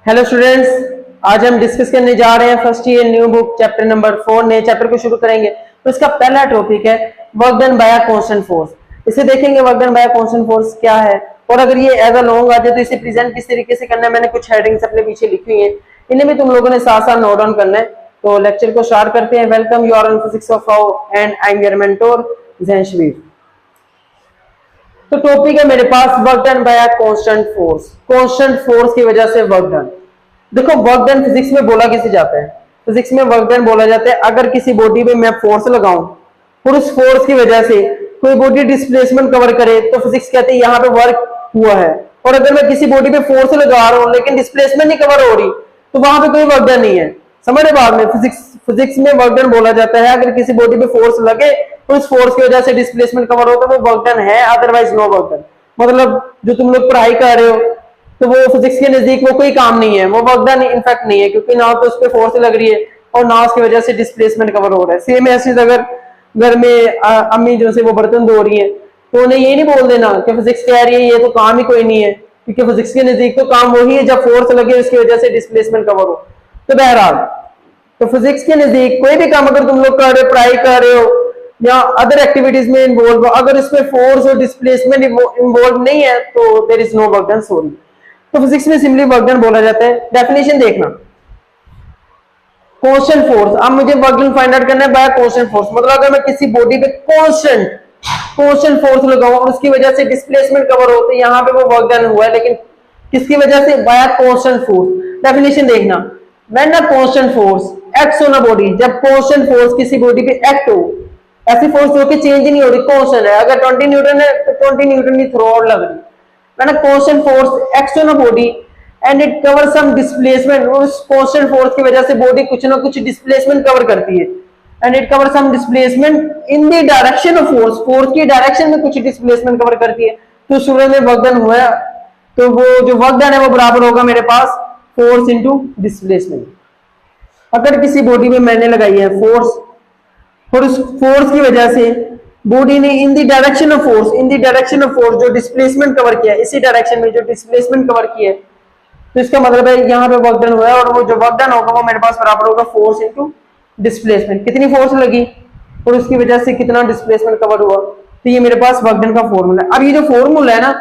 Hello students, आज हम discuss करने जा रहे हैं first year new book chapter number 4। नए चैप्टर को शुरू करेंगे। तो इसका पहला टॉपिक है work done by a constant force. इसे देखेंगे work done by a constant force क्या है, और अगर ये एज अ लॉन्ग आ जाए तो इसे प्रेजेंट किस तरीके से करना है। मैंने कुछ हेडिंग्स अपने पीछे लिखी हुई है, इन्हें भी तुम लोगों ने साथ साथ नोट डाउन करना है। तो लेक्चर को स्टार्ट करते हैं। Welcome, you are on physics of how and I am your mentor जैनशवीर। तो टॉपिक है मेरे पास work done by a constant force. Constant force की वजह से वर्क डन। देखो, वर्क डन फिजिक्स में बोला किसे जाता है? फिजिक्स में वर्क डन बोला जाता है अगर किसी बॉडी पे मैं फोर्स लगाऊं और उस फोर्स की वजह से कोई बॉडी डिस्प्लेसमेंट कवर करे तो फिजिक्स कहते हैं यहाँ पे वर्क हुआ है। और अगर मैं किसी बॉडी पे फोर्स लगा रहा हूं लेकिन डिस्प्लेसमेंट नहीं कवर हो रही तो वहां पे कोई वर्क डन नहीं है। समझ रहे बाद में? फिजिक्स में वर्क डन बोला जाता है अगर किसी बॉडी पे फोर्स लगे तो उस फोर्स की वजह से डिस्प्लेसमेंट कवर हो तो वो वर्क डन है, अदरवाइज नो वर्क डन। मतलब जो तुम लोग पढ़ाई कर रहे हो तो वो फिजिक्स के नजदीक वो कोई काम नहीं है, वो वर्क डन इनफैक्ट नहीं है, क्योंकि ना तो उस पर फोर्स लग रही है और ना उसकी वजह से डिस्प्लेसमेंट कवर हो रहा है। सेम ऐसे अगर घर में अम्मी जो से वो बर्तन धो रही है तो उन्हें ये नहीं बोल देना कि फिजिक्स कह रही है ये तो काम ही कोई नहीं है, क्योंकि फिजिक्स के नजदीक तो काम वही है जब फोर्स लगे उसकी वजह से डिस्प्लेसमेंट कवर हो। तो बहरहाल तो फिजिक्स के नजदीक कोई भी काम अगर तुम लोग कर रहे हो, पढ़ाई कर रहे हो या अदर एक्टिविटीज में इन्वॉल्व हो, अगर इसमें फोर्स और डिस्प्लेसमेंट इन्वॉल्व नहीं है तो there is no work done. Sorry. तो फिजिक्स में सिंपली वर्क डन बोला जाता है। डेफिनेशन देखना, कांस्टेंट फोर्स। अब मुझे वर्क डन फाइंड आउट करना है बाय कांस्टेंट फोर्स। मतलब अगर मैं किसी बॉडी पे कांस्टेंट फोर्स लगाऊं और उसकी वजह से डिस्प्लेसमेंट कवर हो तो यहाँ पे वो वर्क डन हुआ है, लेकिन किसकी वजह से? Bye constant force. डेफिनेशन देखना, when a constant force acts on a body, जब कांस्टेंट फोर्स किसी बॉडी पे एक्ट हो, ऐसी फोर्स हो कि चेंज नहीं हो रही, कांस्टेंट है। अगर 20 न्यूटन है तो 20 न्यूटन की थ्रो और लग रही। When a constant force acts on a body and it covers some displacement, उस constant force की वजह से बॉडी कुछ ना कुछ डिस्प्लेसमेंट कवर करती है, and it covers some displacement in the direction of force, force की डायरेक्शन में कुछ डिस्प्लेसमेंट कवर करती है, तो शुरू में वर्क डन हुआ है। तो वो जो वर्क डन है वो बराबर होगा मेरे पास फोर्स इनटू डिस्प्लेसमेंट। अगर किसी बॉडी में मैंने लगाई है फोर्स और उस फोर्स की वजह से बॉडी ने in the direction of force जो डिस्प्लेसमेंट कवर किया, इसी डायरेक्शन में जो डिस्प्लेसमेंट कवर किया, तो इसका मतलब है यहाँ पे वर्क डन हुआ है, और वो जो वर्क डन होगा वो मेरे पास बराबर होगा फोर्स इनटू डिस्प्लेसमेंट। कितनी फोर्स लगी और उसकी वजह से कितना डिस्प्लेसमेंट कवर हुआ, तो ये मेरे पास वर्क डन का फॉर्मूला है। अब ये जो फॉर्मूला है ना,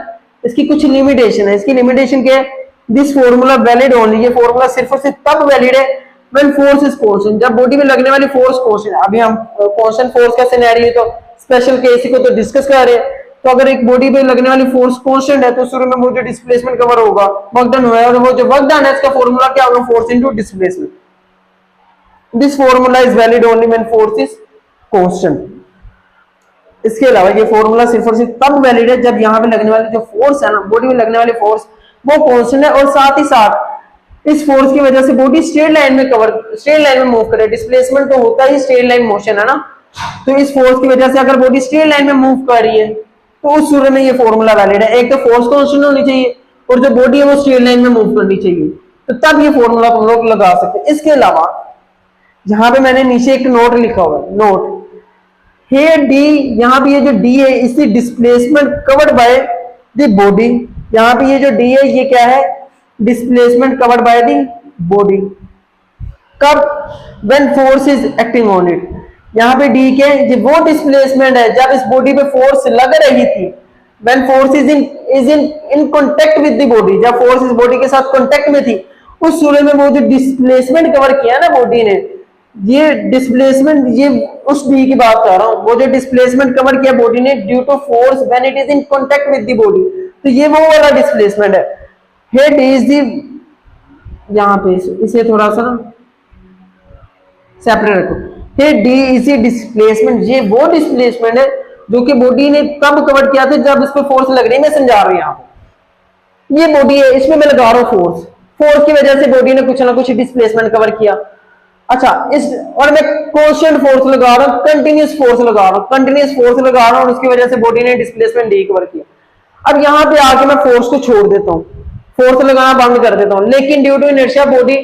इसकी कुछ लिमिटेशन है। इसकी लिमिटेशन क्या है? दिस फॉर्मूला वैलिड ओनली, ये फॉर्मूला सिर्फ और सिर्फ तब वैलिड है when force is constant, जब बॉडी में लगने वाली फोर्स कांस्टेंट है। अभी हम कांस्टेंट फोर्स का सिनेरियो तो स्पेशल केस को तो डिस्कस कर रहे हैं। तो अगर एक बॉडी पे लगने वाली फोर्स कांस्टेंट है तो शुरू में वो जो डिस्प्लेसमेंट कवर होगा वर्क डन हुआ है, और वो जो वर्क डन है इसका फॉर्मूला क्या होगा? Force into displacement. This formula is valid only when force is constant. इसके अलावा ये फॉर्मूला सिर्फ और सिर्फ तब वैलिड है जब यहाँ पे लगने वाली जो फोर्स है ना, बॉडी में लगने वाली फोर्स वो कांस्टेंट है, और साथ ही साथ इस फोर्स की वजह से बॉडी स्ट्रेट लाइन में मूव करे। डिस्प्लेसमेंट तो होता ही स्ट्रेट लाइन मोशन है ना, तो इस फोर्स की वजह से अगर बॉडी स्ट्रेट लाइन में मूव कर रही है तो उस सूरत में ये फॉर्मूला वैलिड है। एक तो फोर्स कांस्टेंट होनी चाहिए और जो बॉडी है वो स्ट्रेट लाइन में मूव करनी चाहिए, तो तब ये फॉर्मूला तुम लोग लगा सकते हैं। इसके अलावा जहां पे मैंने नीचे एक नोट लिखा हुआ है, नोट हे डी, यहाँ पे ये जो डी है इसी displacement covered by the body. यहाँ पे ये जो डी है ये क्या है? Displacement covered by the body. कब? When force is acting on it. यहाँ पे डी के वो डिस्प्लेसमेंट है जब इस बॉडी पे फोर्स लग रही थी। When force is in contact with the body, जब फोर्स इस बॉडी के साथ कांटेक्ट में थी उस सूरत में वो जो डिस्प्लेसमेंट कवर किया ना बॉडी ने, ये डिस्प्लेसमेंट, ये उस डी की बात कर रहा हूं, वो जो डिस्प्लेसमेंट कवर किया बॉडी ने due to force when it is in contact with the body, तो ये वो वाला डिस्प्लेसमेंट है। हेड इज दी, यहां पे इसे थोड़ा सा सेपरेट रखो। हेड डी इज डिस्प्लेसमेंट, ये वो डिस्प्लेसमेंट है जो कि बॉडी ने कब कवर किया था? जब इस पे फोर्स लग रही है। मैं समझा रहा हूं, यहां ये बॉडी है, इसमें मैं लगा रहा हूं फोर्स की वजह से बॉडी ने कुछ ना कुछ डिस्प्लेसमेंट कवर किया। अच्छा, इस और मैं कांस्टेंट फोर्स लगा रहा हूं, कंटिन्यूस फोर्स लगा रहा हूं और उसकी वजह से बॉडी ने डिस्प्लेसमेंट डी कवर किया। अब यहां पे आके मैं फोर्स को छोड़ देता हूं, फोर्स लगाना बंद कर देता हूं, लेकिन ड्यू टू इनर्शिया बॉडी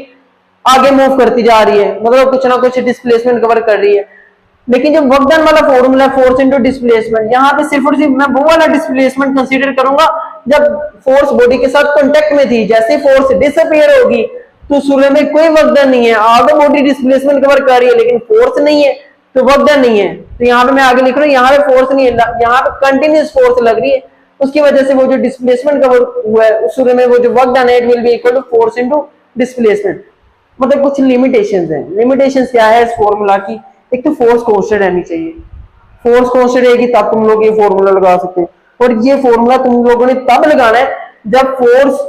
आगे मूव करती जा रही है, मतलब कुछ ना कुछ डिस्प्लेसमेंट कवर कर रही है। लेकिन जो वर्क डन वाला फॉर्मूला फोर्स इनटू डिस्प्लेसमेंट, यहाँ पे सिर्फ और सिर्फ मैं वो वाला डिस्प्लेसमेंट कंसीडर करूंगा जब फोर्स बॉडी के साथ कांटेक्ट में थी, जैसे फोर्स डिसअपीयर होगी तो शुरू में कोई वर्क डन नहीं है, आगे बॉडी डिस्प्लेसमेंट कवर कर रही है लेकिन फोर्स नहीं है तो वर्क डन नहीं है। तो यहाँ पे मैं आगे लिख रहा हूँ, यहाँ पे फोर्स नहीं है, यहाँ पे कंटिन्यूस फोर्स लग रही है, उसकी वजह से वो जो डिस्प्लेसमेंट कवर हुआ है उस शुरू में वो जो वर्क डन है it will be equal to force into displacement. मतलब कुछ लिमिटेशंस हैं। लिमिटेशंस क्या है इस फॉर्मूला की? एक तो फोर्स कांस्टेंट रहनी चाहिए, फोर्स कांस्टेंट रहेगी तब तुम लोग ये फॉर्मूला लगा सकते हैं। और ये फॉर्मूला तुम लोगों ने तब लगाना है जब force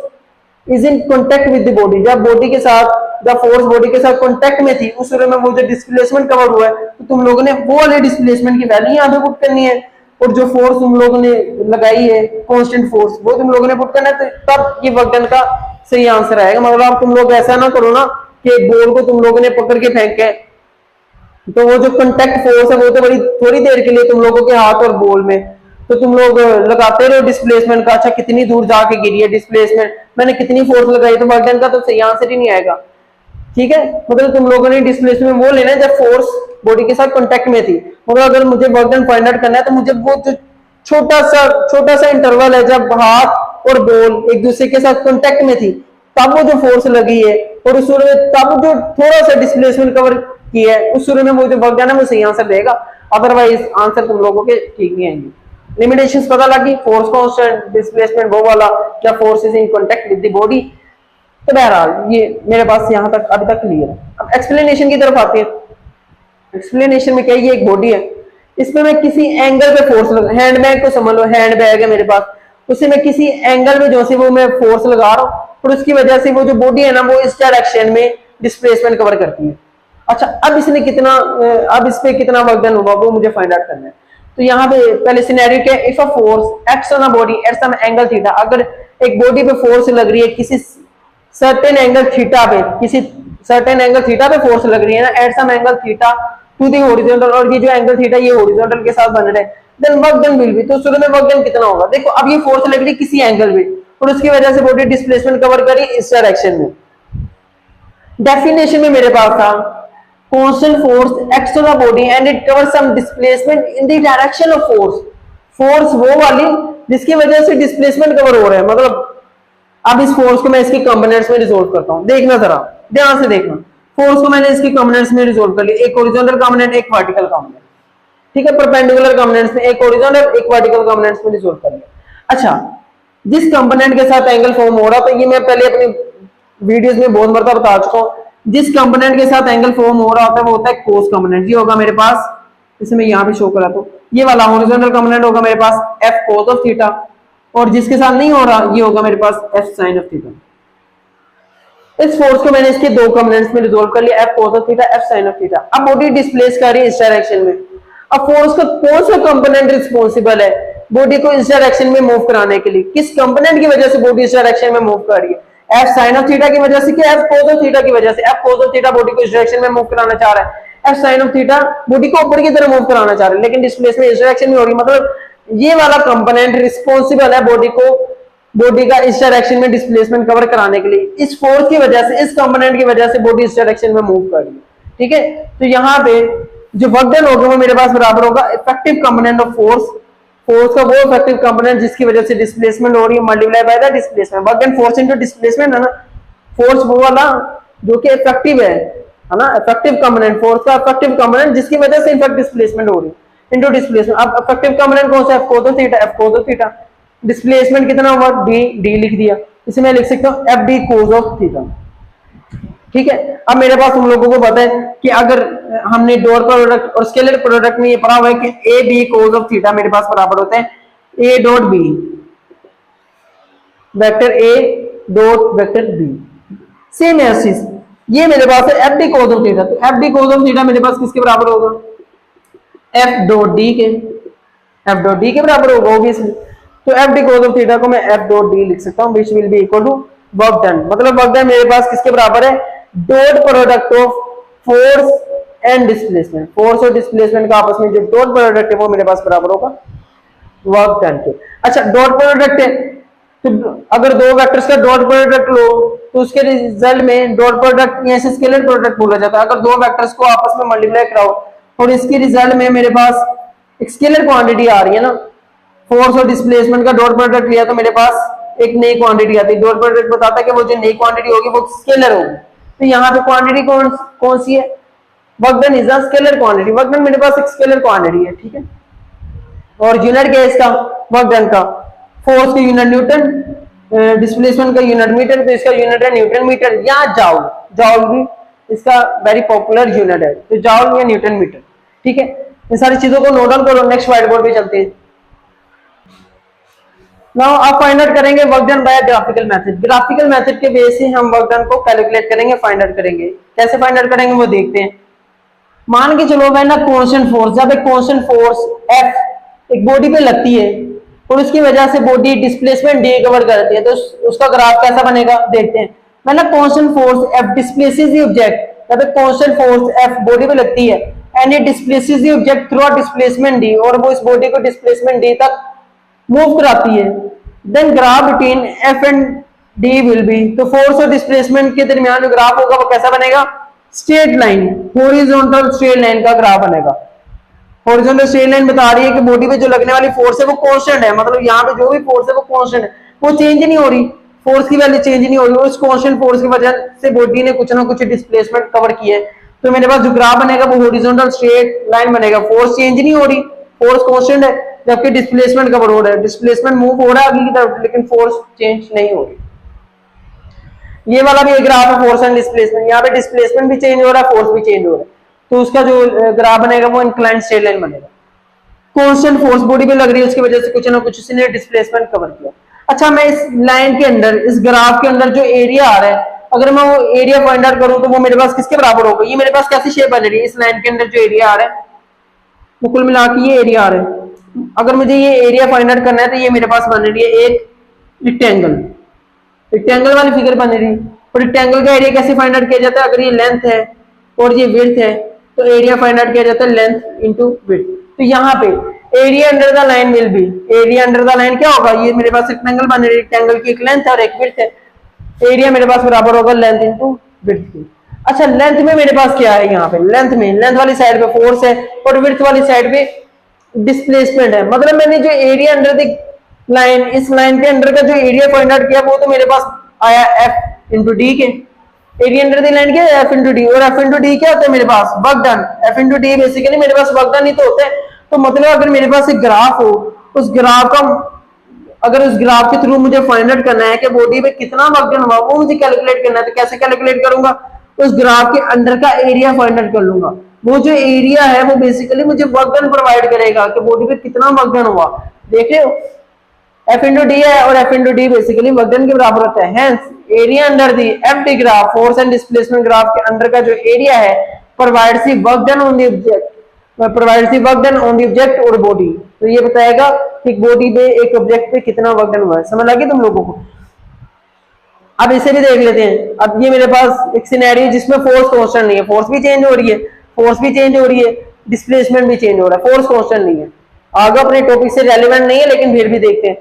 is in contact with the body, जब बॉडी के साथ, जब फोर्स बॉडी के साथ कॉन्टेक्ट में थी उस समय में वो जो डिस्प्लेसमेंट कवर हुआ है तो तुम लोगों ने वो वाले डिस्प्लेसमेंट की वैल्यू यहाँ पे पुट करनी है, और जो फोर्स तुम लोगों ने लगाई है कांस्टेंट फोर्स वो तुम लोगों ने पुट करना है, तो तब ये वर्क डन का सही आंसर आएगा। मतलब तुम लोग ऐसा ना करो ना कि बॉल को तुम लोगों ने पकड़ के फेंक के, तो वो जो कॉन्टेक्ट फोर्स है वो तो बड़ी थोड़ी देर के लिए तुम लोगों के हाथ और बॉल में, तो तुम लोग लगाते रहो डिस्प्लेसमेंट का, अच्छा कितनी दूर जाके गिरी है डिस्प्लेसमेंट, मैंने कितनी फोर्स लगाई, तो वर्क डन का तो सही आंसर ही नहीं आएगा। ठीक है, मतलब तुम लोगों ने डिस्प्लेसमेंट वो लेना है जब फोर्स बॉडी के साथ कांटेक्ट में थी। मतलब अगर मुझे वर्क डन फाइंड आउट करना है तो मुझे वो जो छोटा सा इंटरवल है जब हाथ और बॉल एक दूसरे के साथ कांटेक्ट में थी तब वो जो फोर्स लगी है, और उस सूर्य में तब जो थोड़ा सा डिस्प्लेसमेंट कवर किया है उस सूर्य में वो जो वर्क डन है वो सही आंसर देगा, अदरवाइज आंसर तुम लोगों के ठीक नहीं आएंगे। लिमिटेशंस पता लगी, फोर्स कांस्टेंट, डिस्प्लेसमेंट वो वाला, क्या force is in contact with the body. तो बहरहाल ये मेरे पास यहाँ तक अभी तक क्लियर है। अब एक्सप्लेनेशन की तरफ आते हैं। एक्सप्लेनेशन में क्या, ये एक बॉडी है, इसमें मैं किसी एंगल पे फोर्स लगा, हैंडबैग को समझ लो, हैंडबैग है मेरे पास, उसे मैं किसी एंगल में जो से वो मैं फोर्स लगा रहा हूँ और उसकी वजह से वो जो बॉडी है ना वो इस डायरेक्शन में डिस्प्लेसमेंट कवर करती है। अच्छा अब इसने कितना, अब इस पे कितना वर्क डन होगा वो मुझे फाइंड आउट करना है। तो यहाँ पे पहले सिनेरियो क्या है, if a force acts on a body at some angle theta, अगर एक बॉडी पे फोर्स लग रही है किसी सर्टेन एंगल थीटा पे, किसी सर्टेन एंगल थीटा पे फोर्स लग रही है ना, at some angle theta to the horizontal, और ये जो एंगल थीटा ये हॉरिजॉन्टल के साथ बन रहा है, then work done will be, तो शुरू में वर्क डन कितना होगा? देखो अब ये फोर्स लग रही है किसी एंगल पे और उसकी वजह से बॉडी डिस्प्लेसमेंट कवर करी इस डायरेक्शन में। डेफिनेशन में मेरे पास था constant force acts on a body and it covers some displacement in the direction of force, force वो वाली जिसकी वजह से डिस्प्लेसमेंट कवर हो रहा है। मतलब अब इस फोर्स को मैं इसके कंपोनेंट्स में रिजोल्व करता हूं, देखना जरा ध्यान से देखना, फोर्स को मैंने इसके कंपोनेंट्स में रिजोल्व कर लिया, एक हॉरिजॉन्टल कंपोनेंट एक वर्टिकल कंपोनेंट, ठीक है, परपेंडिकुलर कंपोनेंट्स में एक हॉरिजॉन्टल एक वर्टिकल कंपोनेंट्स में रिजोल्व कर लिया। अच्छा जिस कंपोनेंट के साथ एंगल फॉर्म हो रहा था, ये मैं पहले अपनी वीडियोस में बहुत मरतबा बता चुका हूं, जिस कंपोनेंट के साथ एंगल फॉर्म हो रहा होता है वो होता है कोस कंपोनेंट। ये होगा मेरे पास, इसे मैं यहाँ पे शो कराता हूँ, ये वाला हॉरिजॉन्टल कंपोनेंट होगा मेरे पास एफ कोस ऑफ थीटा, और जिसके साथ नहीं हो रहा ये होगा मेरे पास एफ साइन ऑफ थीटा। इस फोर्स को मैंने इसके दो कंपोनेंट्स में रिजोल्व कर लिया, F cos of theta F sine of theta. अब बॉडी डिस्प्लेस कर रही है इस डायरेक्शन में, अब फोर्स का कौन सा कंपोनेंट रिस्पॉन्सिबल है बॉडी को इस डायरेक्शन में मूव कराने के लिए, किस कंपोनेंट की वजह से बॉडी इस डायरेक्शन में मूव कर रही है? एफ साइन ऑफ थीटा की वजह से कि एफ कोस ऑफ थीटा की वजह से? F cos of theta body को इस डायरेक्शन में मूव कराना चाह रहा है, F sine of theta body को ऊपर की तरफ मूव कराना चाह रहा है, लेकिन डिस्प्लेसमेंट इस डायरेक्शन में हो रही है। मतलब ये वाला कंपोनेंट रिस्पॉन्सिबल है बॉडी को, बॉडी का इस डायरेक्शन में डिस्प्लेसमेंट कवर कराने के लिए, इस फोर्स की वजह से, इस कंपोनेंट की वजह से बॉडी इस डायरेक्शन में मूव कर रही है। ठीक है, तो यहाँ पे जो वर्क डन होगा वो मेरे पास बराबर होगा effective component of force, force का वो इफेक्टिव कंपोनेंट जिसकी वजह से डिस्प्लेसमेंट हो रही है multiply by the displacement. Work done force into displacement है ना, फोर्स वो वाला जो कि इफेक्टिव है ना, इफेक्टिव कंपोनेंट, फोर्स का इफेक्टिव कंपोनेंट जिसकी वजह से इनफैक्ट डिस्प्लेसमेंट हो रही है इनटू डिस्प्लेसमेंट। अब इफेक्टिव कंपोनेंट कौन सा है? F cos of theta, F cos of theta. Displacement कितना हुआ? डी, डी लिख दिया, इसे मैं लिख सकता हूं F D cos of theta. ठीक है, अब मेरे पास तुम लोगों को पता है कि अगर हमने डॉट प्रोडक्ट और स्केलर प्रोडक्ट में ये पढ़ा हुआ है कि A B cos of theta मेरे पास बराबर होते हैं A dot B, vector A dot vector B. Same as ये मेरे पास है F D cos of theta, तो F D cos of theta मेरे पास किसके बराबर होगा? एफ डॉट डी के, एफ डॉट डी के बराबर होगा ऑब्वियसली। तो F D cos of theta को मैं एफ डॉट डी लिख सकता हूं, which will be equal to work done. मतलब वर्क डन मेरे पास किसके बराबर है? Dot product of force and displacement, force और डिस्प्लेसमेंट का आपस में जो डॉट प्रोडक्ट है वो मेरे पास बराबर होगा वर्क डन के। अच्छा डॉट प्रोडक्ट है तो अगर दो वेक्टर्स का डॉट प्रोडक्ट लो तो उसके रिजल्ट में डॉट प्रोडक्ट या स्केलर प्रोडक्ट बोला जाता है। अगर दो वेक्टर्स को आपस में मल्टीप्लाई कराओ और इसके रिजल्ट में मेरे पास एक स्केलर क्वांटिटी आ रही है ना, फोर्स और डिस्प्लेसमेंट का डॉट प्रोडक्ट लिया तो मेरे पास एक नई क्वांटिटी आती है। डॉट प्रोडक्ट बताता है कि वो जो नई क्वांटिटी होगी वो स्केलर होगी। तो यहाँ पे क्वांटिटी कौन सी है? Work done is a scalar quantity. Work done मेरे पास एक स्केलर क्वांटिटी है, ठीक है। और यूनिट क्या है इसका? वर्क डन का फोर्स का यूनिट न्यूटन, डिस्प्लेसमेंट का यूनिट मीटर, तो इसका यूनिट है न्यूटन मीटर या जाउल। जाउल भी इसका वेरी पॉपुलर यूनिट है, तो जाउल या न्यूटन मीटर, ठीक है। इन सारी चीजों को नोट डाउन करो। नेक्स्ट व्हाइट बोर्ड पे चलते हैं। नाउ आप फाइंड आउट करेंगे work done bye graphical method. Graphical method के बेस से हम वर्क डन को कैलकुलेट करेंगे, फाइंड आउट करेंगे। कैसे फाइंड आउट करेंगे वो देखते हैं। मान के चलो भाई ना कांस्टेंट फोर्स, जब एक कांस्टेंट फोर्स F एक बॉडी पे लगती है और उसकी वजह से बॉडी डिस्प्लेसमेंट डी कवर करती है, तो उसका ग्राफ कैसा बनेगा देखते हैं। मतलब constant force F displaces the object. जब एक कांस्टेंट फोर्स F बॉडी पे लगती है and it displaces the object through a displacement D, और वो इस बॉडी को डिस्प्लेसमेंट डी तक मूव कराती है, then graph between F and D will be. तो फोर्स और डिस्प्लेसमेंट के दरमियान जो ग्राफ होगा वो कैसा बनेगा? Straight line, horizontal straight line का ग्राफ बनेगा। हॉरिजॉन्टल स्ट्रेट लाइन बता रही है कि बॉडी पे जो लगने वाली फोर्स है वो कांस्टेंट है, मतलब यहाँ पे जो भी फोर्स है वो कांस्टेंट है, वो चेंज नहीं हो रही, फोर्स की वैल्यू चेंज नहीं हो रही। उस कांस्टेंट फोर्स की वजह से बॉडी ने कुछ ना कुछ डिस्प्लेसमेंट कवर किया है, तो मेरे पास जो ग्राफ बनेगा वो हॉरिजॉन्टल स्ट्रेट लाइन बनेगा। फोर्स चेंज नहीं हो रही, फोर्स कांस्टेंट है, जबकि डिस्प्लेसमेंट कवर हो रहा है। डिस्प्लेसमेंट मूव हो रहा है आगे की तरफ, लेकिन फोर्स चेंज नहीं हो रही। ये वाला भी एक ग्राफ है फोर्स एंड डिस्प्लेसमेंट। यहाँ पे डिस्प्लेसमेंट भी चेंज हो रहा है, फोर्स भी चेंज हो रहा है, तो उसका जो ग्राफ बनेगा वो इंक्लाइंड स्ट्रेट लाइन बनेगा। कांस्टेंट फोर्स बॉडी पे लग रही है, उसकी वजह से कुछ ना कुछ उसने डिस्प्लेसमेंट कवर किया। अच्छा, मैं इस लाइन के अंदर, इस ग्राफ के अंदर जो एरिया आ रहा है, अगर मैं वो एरिया फाइंड आउट करूं तो वो मेरे पास किसके बराबर होगा? ये मेरे पास कैसी शेप बन रही है? इस लाइन के अंदर जो एरिया आ रहा है वो कुल मिला के ये एरिया आ रहा है। अगर मुझे ये एरिया फाइंड आउट करना है तो ये मेरे पास बन रही है एक रेक्टेंगल, रेक्टेंगल वाली फिगर बन रही है। और रेक्टेंगल का एरिया कैसे फाइंड आउट किया जाता है? अगर ये लेंथ है और ये विड्थ है तो एरिया फाइंड आउट किया जाता है लेंथ इनटू विड्थ। तो यहाँ पे area under the line will be, area under the line क्या होगा? ये मेरे पास रेक्टेंगल बन रही है, रेक्टेंगल की एक लेंथ है और एक विड्थ है, एरिया मेरे पास बराबर होगा लेंथ इनटू विड्थ की। अच्छा, लेंथ में मेरे पास क्या है? यहाँ पे लेंथ में, लेंथ वाली साइड पे फोर्स है और विड्थ वाली साइड पे डिस्प्लेसमेंट है। मतलब मैंने जो एरिया अंडर द लाइन, इस लाइन के अंडर का जो एरिया फाइंड आउट किया वो तो मेरे पास आया F इंटू डी के। एरिया अंडर द लाइन क्या है? F इंटू डी, और F इंटू डी क्या होता है मेरे पास? Work done. F into D basically मेरे पास वर्क डन ही तो होता है। तो मतलब अगर मेरे पास एक ग्राफ हो, उस ग्राफ का, अगर उस ग्राफ के थ्रू मुझे फाइंड आउट करना है कि बॉडी पे कितना वर्क डन हुआ, वो मुझे कैलकुलेट करना है, तो कैसे कैलकुलेट करूंगा? उस ग्राफ के अंडर का एरिया फाइंड आउट कर लूंगा। वो जो एरिया है वो बेसिकली मुझे वर्क डन प्रोवाइड करेगा कि बॉडी पे कितना वर्क डन हुआ। देख रहे हो, F इंटू डी है और F into D basically work done के बराबर होता है। Hence area under the F D graph, force and displacement graph के अंडर का जो एरिया है provides the work done on the object, provides the work done on the object और body. तो ये बताएगा कि बॉडी पे, एक ऑब्जेक्ट पे कितना वर्क डन हुआ है। समझ लगी तुम लोगों को? अब इसे भी देख लेते हैं। अब ये मेरे पास एक सिनेरियो जिसमें फोर्स कांस्टेंट नहीं है, फोर्स भी चेंज हो रही है, फोर्स भी चेंज हो रही है, डिस्प्लेसमेंट भी चेंज हो रहा है, फोर्स कांस्टेंट नहीं है। आगे अपने टॉपिक से रेलेवेंट नहीं है लेकिन फिर भी देखते हैं।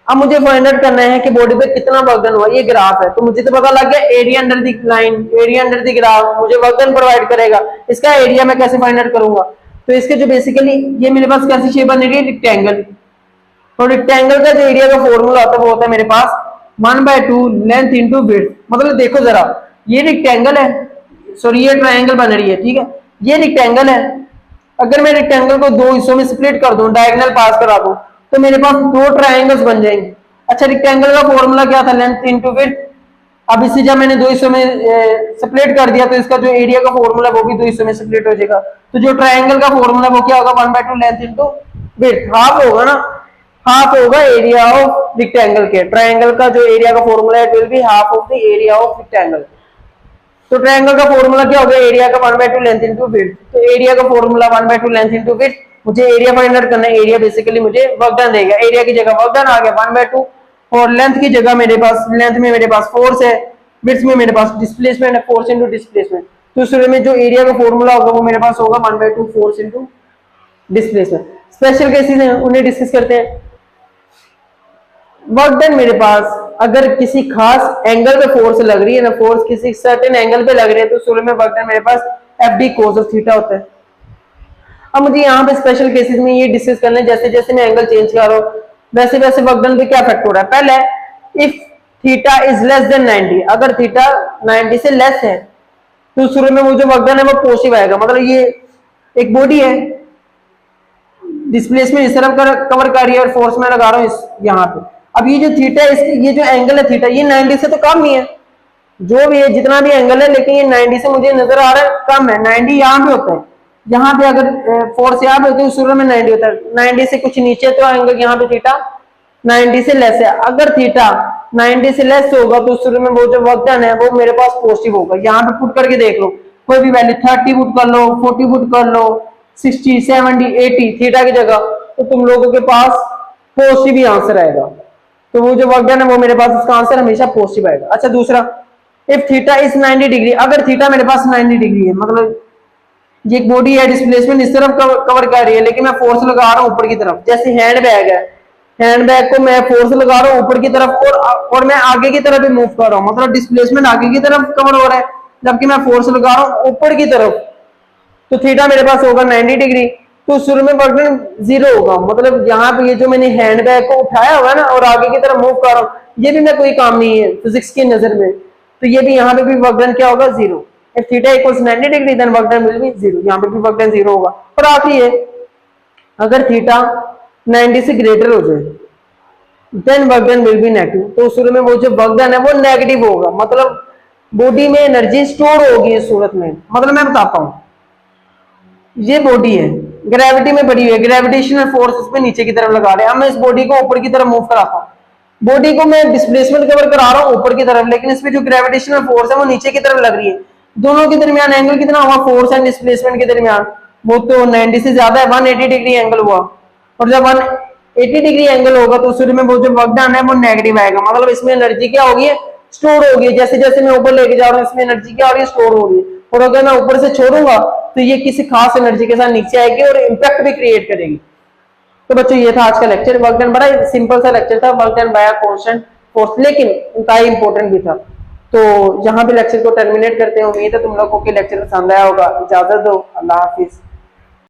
अब मुझे फाइंड आउट करना है कि बॉडी पे कितना वर्क डन हुआ। ये ग्राफ है तो मुझे तो पता लग गया area under the line, area under the graph मुझे वर्क डन प्रोवाइड करेगा। इसका एरिया मैं कैसे फाइंड आउट करूंगा? तो इसके जो बेसिकली ये मेरे पास कैसी शेप बन रही है? रेक्टेंगल। तो रेक्टेंगल का जो एरिया का फॉर्मूला होता है वो होता है मेरे पास 1/2 लेंथ इंटू विड्थ। मतलब देखो जरा, ये रेक्टेंगल है, सॉरी ये ट्रायंगल बन रही है, ठीक है, ये रेक्टेंगल है। अगर मैं रेक्टेंगल को दो हिस्सों में स्प्लिट कर दूं, डायगोनल पास करा दूं, तो मेरे पास दो ट्रायंगल्स बन जाएंगे। अच्छा, रेक्टेंगल का फॉर्मूला क्या था? Length into width. अब इसे जब मैंने दो हिस्सों में स्प्लिट कर दिया तो इसका जो एरिया का फॉर्मूला वो भी दो हिस्सों में स्प्लिट हो जाएगा। तो जो ट्रायंगल का फॉर्मूला वो क्या होगा? 1/2 लेंथ इंटू विड्थ। हाफ होगा ना, हाफ होगा एरिया ऑफ रेक्टेंगल के। ट्रायंगल का जो एरिया का फॉर्मूला है it will be half of the area of rectangle. तो ट्रायंगल का फॉर्मूला क्या हो गया? एरिया का 1/2 लेंथ इंटू विड्थ। तो एरिया का फॉर्मूला 1/2 लेंथ इंटू विड्थ। मुझे एरिया फाइंड आउट करना है, एरिया बेसिकली मुझे वर्क डन देगा। एरिया की जगह वर्क डन आ गया 1/2, और लेंथ की जगह मेरे पास, लेंथ में मेरे पास फोर्स है, विड्थ में मेरे पास डिस्प्लेसमेंट है, फोर्स इंटू डिस्प्लेसमेंट। तो इस में जो एरिया का फॉर्मूला होगा वो मेरे पास होगा 1/2 force into displacement. Special cases हैं उन्हें डिस्कस करते हैं। वर्क डन मेरे पास अगर किसी खास एंगल पे फोर्स लग रही है ना, फोर्स किसी सर्टेन एंगल पे लग रही है, तो शुरू में वर्क डन मेरे पास FD cos ऑफ थीटा होता है। अब मुझे यहाँ पे स्पेशल केसेस में ये डिस्कस करना है, जैसे जैसे मैं एंगल चेंज कर रहा हूँ वैसे वैसे वर्क डन पे क्या इफेक्ट हो रहा है। पहले if theta is less than 90, अगर थीटा 90 से लेस है तो शुरू में वो जो वर्क डन है वो पॉजिटिव आएगा। मतलब ये एक बॉडी है, डिस्प्लेसमेंट इस तरफ कवर कर रही है और फोर्स में लगा रहा हूँ यहाँ पे। अब ये जो थीटा है, ये जो एंगल है थीटा, ये 90 से तो कम ही है, जो भी है जितना भी एंगल है, लेकिन ये 90 से मुझे नजर आ रहा है कम है। 90 यहाँ पे होता है, यहाँ पे अगर फोर्स यहाँ पे होती है शुरू में 90 होता है, 90 से कुछ नीचे तो एंगल यहाँ पे थीटा 90 से लेस है। अगर थीटा 90 से लेस होगा तो शुरू में वो जो वर्क डन है वो मेरे पास पॉजिटिव होगा। यहाँ पे पुट करके देख लो, कोई भी वैल्यू 30 पुट कर लो, 40 पुट कर लो, 60, 70, 80 थीटा की जगह, तो तुम लोगों के पास पॉजिटिव ही आंसर आएगा। तो वो जो वर्क डन है वो मेरे पास इसका आंसर हमेशा पॉजिटिव आएगा। अच्छा दूसरा, इफ थीटा इज 90 डिग्री, अगर थीटा मेरे पास 90 डिग्री है, मतलब ये एक बॉडी है, डिस्प्लेसमेंट इस तरफ कवर कर रही है, लेकिन मैं फोर्स लगा रहा हूँ ऊपर की तरफ। जैसे हैंड बैग है, हैंड बैग को मैं फोर्स लगा रहा हूँ ऊपर की तरफ और मैं आगे की तरफ भी मूव कर रहा हूँ, मतलब डिस्प्लेसमेंट आगे की तरफ कवर हो रहा है, जबकि मैं फोर्स लगा रहा हूँ ऊपर की तरफ, तो थीटा मेरे पास होगा 90 डिग्री। तो शुरू में वर्क डन 0 होगा, मतलब यहाँ पे ये जो मैंने हैंड बैग को उठाया हुआ है ना और आगे की तरफ मूव कर रहा हूँ, ये भी मैं कोई काम नहीं है फिजिक्स की नजर में, तो ये भी यहाँ पे भी वर्क डन क्या होगा 0। If theta equals 90 degree then work done will be 0, यहाँ पे भी वर्क डन 0 होगा। और आखिरी है, अगर थीटा 90 से ग्रेटर हो जाए then work done will be negative, तो शुरू में वो जो वर्क डन है वो नेगेटिव होगा, मतलब बॉडी में एनर्जी स्टोर होगी इस सूरत में। मतलब मैं बताता हूँ, ये बॉडी है, ग्रेविटी में पड़ी हुई है, ग्रेविटेशनल फोर्स इस पे नीचे की तरफ लगा रहे हैं। अब मैं इस बॉडी को ऊपर की तरफ मूव कराता हूँ, बॉडी को मैं डिस्प्लेसमेंट कवर करा रहा हूँ ऊपर की तरफ, लेकिन इस पे जो ग्रेविटेशनल फोर्स है वो नीचे की तरफ लग रही है। दोनों के दरमियान एंगल कितना हुआ, फोर्स एंड डिस्प्लेसमेंट के दरमियान, वो तो 90 से ज्यादा है, 180 डिग्री एंगल हुआ। और जब 180 डिग्री एंगल होगा तो शुरू में वो जो वर्क डन है वो नेगेटिव आएगा, मतलब इसमें एनर्जी क्या होगी, स्टोर होगी। जैसे जैसे मैं ऊपर लेके जा रहा हूँ इसमें एनर्जी क्या हो रही है, स्टोर होगी। और अगर मैं ऊपर से छोड़ूंगा तो ये किसी खास एनर्जी के साथ नीचे आएगी और इम्पैक्ट भी क्रिएट करेगी। तो बच्चों ये था आज का लेक्चर, वर्क डन बड़ा सिंपल सा लेक्चर था, work done by a constant force, लेकिन इंतहाई इंपॉर्टेंट भी था। तो यहाँ पे लेक्चर को टर्मिनेट करते हैं, उम्मीद है तुम लोगों के लेक्चर पसंद आया होगा। इजाजत दो, अल्लाह हाफिज।